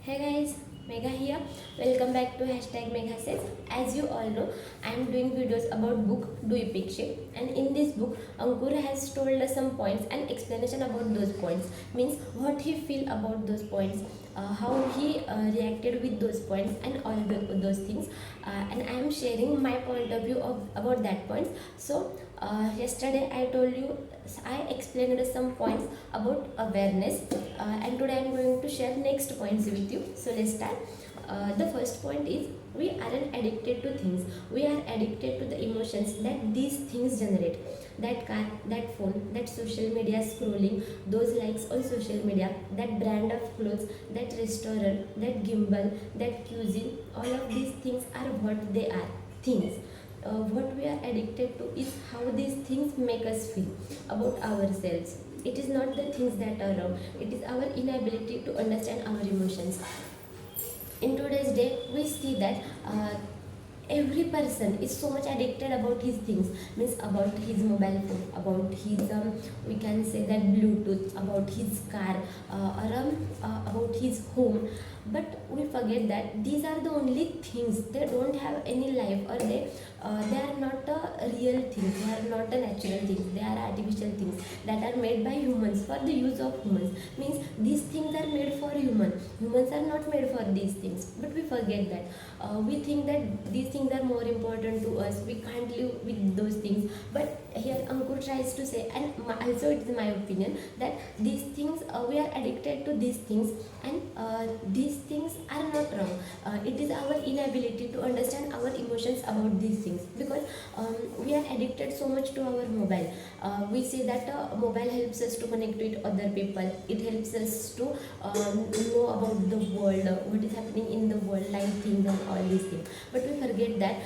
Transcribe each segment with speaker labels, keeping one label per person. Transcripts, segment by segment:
Speaker 1: Hey guys, Megha here. Welcome back to hashtag Megha Says. As you all know, I am doing videos about book Duipikshe, and in this book, Ankur has told us some points and explanation about those points. Means what he feel about those points, how he reacted with those points, and all those things. And I am sharing my point of view about that points. So yesterday I told you I explained some points about awareness, and today I am going to share next points with you. So let's start. The first point is we aren't addicted to things. We are addicted to the emotions that these things generate. That car, that phone, that social media scrolling, those likes on social media, that brand of clothes, that restaurant, that gimbal, that cuisine, all of these things are what they are. Things. What we are addicted to is how these things make us feel about ourselves. It is not the things that are wrong, it is our inability to understand our emotions. In today's day, we see that every person is so much addicted about his things, means about his mobile phone, about his we can say that Bluetooth, about his car, or about his home. But we forget that these are the only things. They don't have any life, or they are not a real thing, they are not a natural thing, they are artificial things that are made by humans for the use of humans. Means these things are made for humans are not made for these things. But we forget that. We think that these things are more important to us, we can't live with those things. But here Ankur tries to say, and also it is my opinion, that these things, we are addicted to these things, and these things are not wrong. It is our inability to understand our emotions about these things, because we are addicted so much to our mobile. We say that mobile helps us to connect with other people, it helps us to know about the world, what is happening in the world, life things and all these things. But we forget that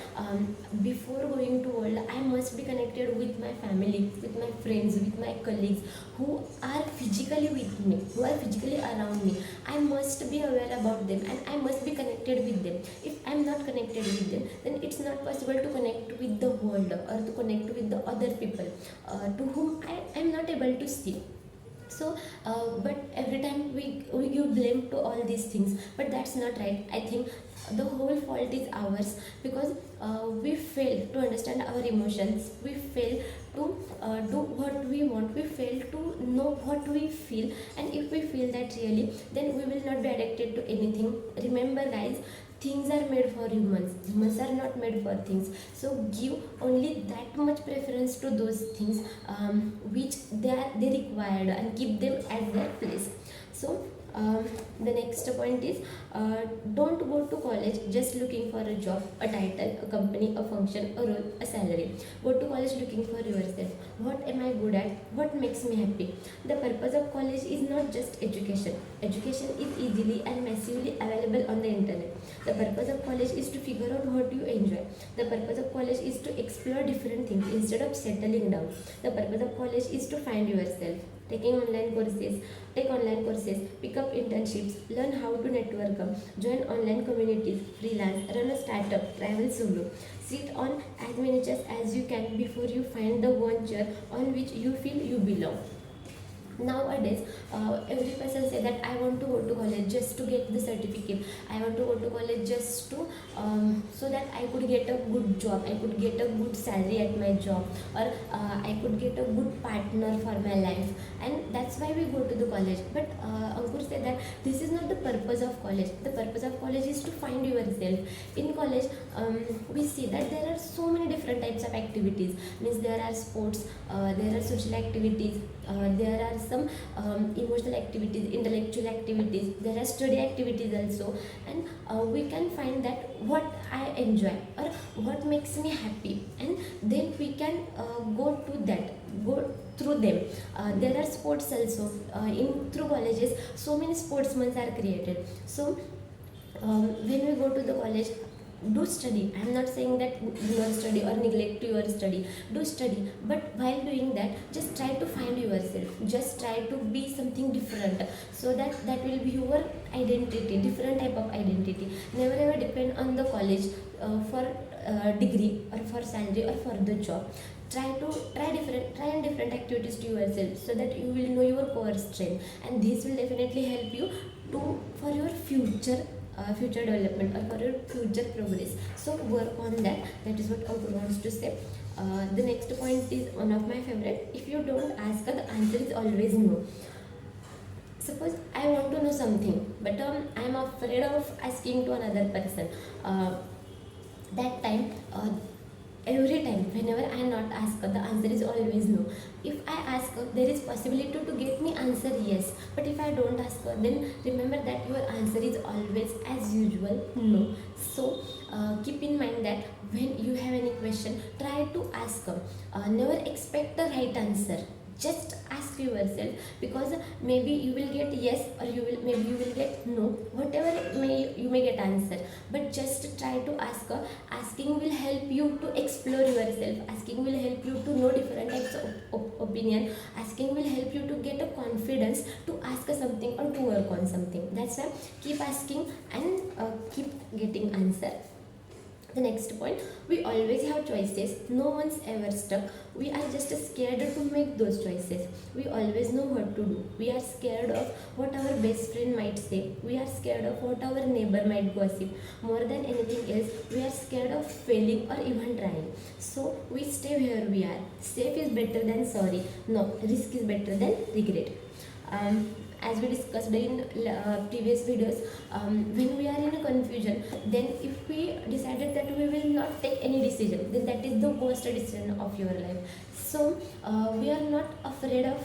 Speaker 1: before going to world, I must be connected with my family, with my friends, with my colleagues who are physically with me, who are physically around me. I must be aware about them, and I must be connected with them. If I am not connected with them, then it's not possible to connect with the world, or to connect with the other people to whom I am not able to see. So but every time we give blame to all these things, but that's not right. I think the whole fault is ours, because we fail to understand our emotions, we fail to do what we want, we fail to know what we feel. And if we feel that really, then we will not be addicted to anything. Remember guys, things are made for humans are not made for things. So give only that much preference to those things which they required, and keep them at their place. So the next point is, don't go to college just looking for a job, a title, a company, a function, a role, a salary. Go to college looking for yourself. What am I good at? What makes me happy? The purpose of college is not just education. Education is easily and massively available on the internet. The purpose of college is to figure out what you enjoy. The purpose of college is to explore different things instead of settling down. The purpose of college is to find yourself. Taking online courses, take online courses, pick up internships, learn how to network up, join online communities, freelance, run a startup, travel solo. Sit on as many chairs as you can before you find the one chair on which you feel you belong. Nowadays every person say that I want to go to college just to get the certificate, I want to go to college just to so that I could get a good job, I could get a good salary at my job, or I could get a good partner for my life, and that's why we go to the college. But Ankur said that this is not the purpose of college. The purpose of college is to find yourself. In college we see that there are so many different types of activities. Means there are sports, there are social activities, there are some emotional activities, intellectual activities, there are study activities also. And we can find that what I enjoy or what makes me happy, and then we can go to that, go through them. There are sports also. In through colleges so many sportsmen are created. So when we go to the college, do study. I am not saying that do not study or neglect your study, do study. But while doing that, just try to find yourself, just try to be something different, so that that will be your identity, different type of identity. Never ever depend on the college for degree or for salary or for the job. Try and different activities to yourself, so that you will know your core strength, and this will definitely help you to for your future development or for your future progress. So work on that. That is what Ankur wants to say. The next point is one of my favorite. If you don't ask, the answer is always no. Suppose I want to know something, but I am afraid of asking to another person. That time, every time, whenever I not ask, the answer is always no. If I ask, there is possibility to get me answer yes. But if I don't ask, then remember that your answer is always as usual no. So keep in mind that when you have any question, try to ask. Never expect the right answer. Just ask yourself, because maybe you will get yes, or maybe you will get no, whatever you may get answer. But just try to ask. Asking will help you to explore yourself. Asking will help you to know different types of opinion. Asking will help you to get a confidence to ask something or to work on something. That's why keep asking and keep getting answer. The next point, we always have choices. No one's ever stuck. We are just scared to make those choices. We always know what to do. We are scared of what our best friend might say. We are scared of what our neighbor might gossip. More than anything else, we are scared of failing or even trying. So we stay where we are. Safe is better than sorry. No, risk is better than regret. As we discussed in previous videos, when we are in a confusion, then if we decided that we will not take any decision, then that is the worst decision of your life. So we are not afraid of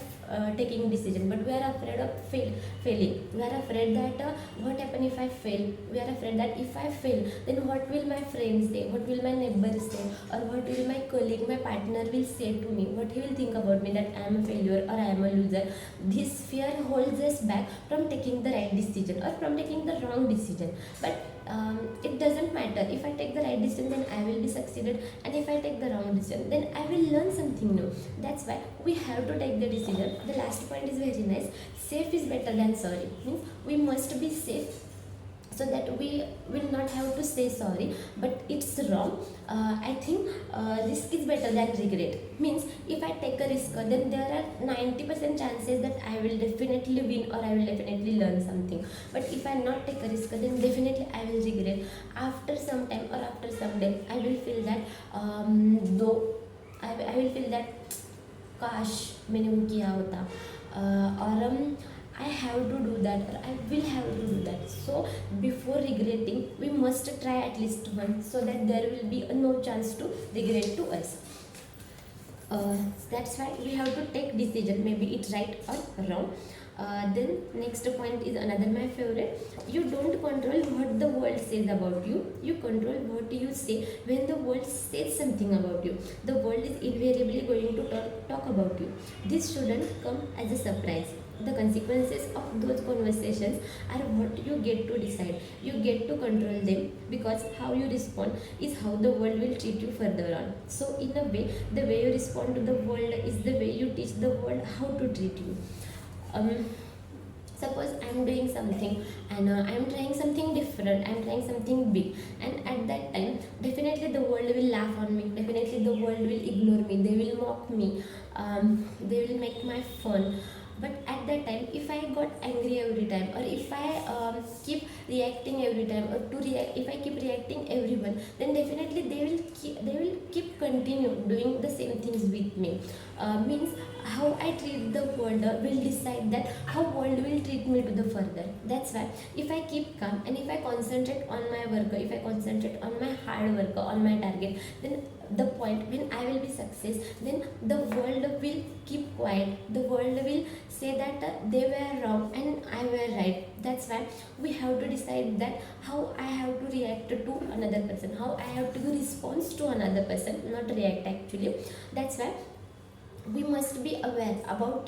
Speaker 1: taking decision, but we are afraid of failing. We are afraid that what happen if I fail. We are afraid that if I fail, then what will my friends say, what will my neighbors say, or what will my colleague, my partner will say to me, what he will think about me, that I am a failure or I am a loser. This fear holds us back from taking the right decision or from taking the wrong decision. But it doesn't matter. If I take the right decision, then I will be succeeded, and if I take the wrong decision, then I will learn something new. That's why we have to take the decision. The last point is very nice. Safe is better than sorry. Means we must be safe, so that we will not have to say sorry, but it's wrong. I think risk is better than regret. Means if I take a risk, then there are 90% chances that I will definitely win or I will definitely learn something. But if I not take a risk, then definitely I will regret. After some time or after some day, I will feel that I will feel that काश मैंने वो किया होता, और I have to do that, or I will have to do that. So before regretting, we must try at least once, so that there will be no chance to regret to us. That's why we have to take decision, maybe it's right or wrong. Then next point is another my favorite. You don't control what the world says about you. You control what you say when the world says something about you. The world is invariably going to talk about you. This shouldn't come as a surprise. The consequences of those conversations are what you get to decide. You get to control them, because how you respond is how the world will treat you further on. So in a way, the way you respond to the world is the way you teach the world how to treat you. Suppose I am doing something, and I am trying something different, I am trying something big, and at that time definitely the world will laugh on me, definitely the world will ignore me, they will mock me, they will make my fun. But at that time, if I got angry every time, or if I keep reacting every time, or if I keep reacting everyone, then definitely they will keep continue doing the same things with me. Means how I treat the world will decide that how world will treat me to the further. That's why if I keep calm, and if I concentrate on my work, if I concentrate on my hard work, on my target, then the point when I will be success, then the world will keep quiet. The world will say that they were wrong and I were right. That's why we have to decide that how I have to react to another person, how I have to give response to another person, not react actually. That's why we must be aware about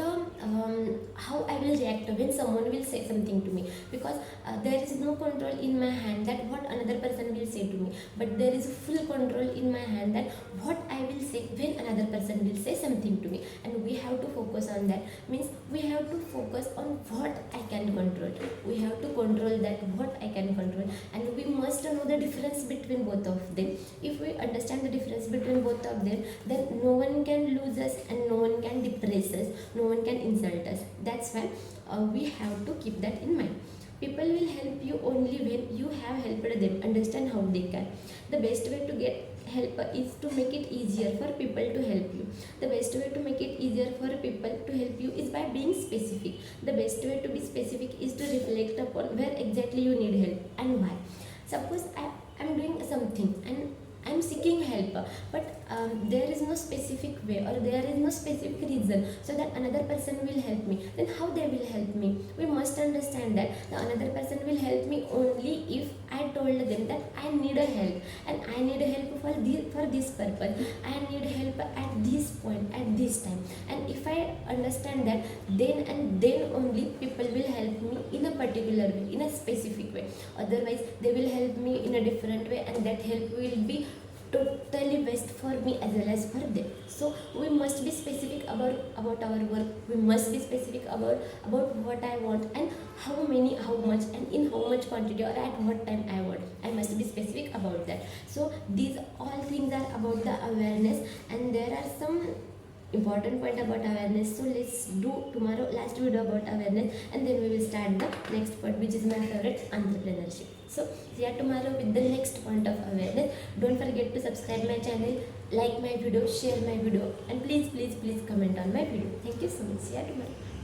Speaker 1: how I will react when someone will say something to me, because there is no control in my hand that what another person will say to me, but there is full control in my hand that what I will say when another person will say something to me. And we have to focus on that. Means we have to focus on what I can control. We have to control that what I can control, and we must know the difference between both of them. If we understand the difference between both of them, then no one can lose us and no one can depress us, no one can insult us. That's why we have to keep that in mind. People will help you only when you have helped them understand how they can. The best way to get help is to make it easier for people to help you. The best way to make it easier for people to help you is by being specific. The best way to be specific is to reflect upon where exactly you need help and why. Suppose I'm doing something and I'm seeking help, but there is no specific way or there is no specific reason so that another person will help me. Then how they will help me? We must understand that the another person will help me only if I told them that I need a help and I need help for this purpose. I need help at this point at this time. And if I understand that, then and then only people will help me in a particular way, in a specific way. Otherwise, they will help me in a different way, and that help will be totally best for me as well as for them. So we must be specific about our work. We must be specific about what I want and how many, how much, and in how much quantity or at what time I want. I must be specific about that. So these all things are about the awareness, and there are some important point about awareness. So let's do tomorrow last video about awareness, and then we will start the next part, which is my favorite, entrepreneurship. So see you tomorrow with the next point of awareness. Don't forget to subscribe my channel, like my video, share my video, and please comment on my video. Thank you so much. See you tomorrow.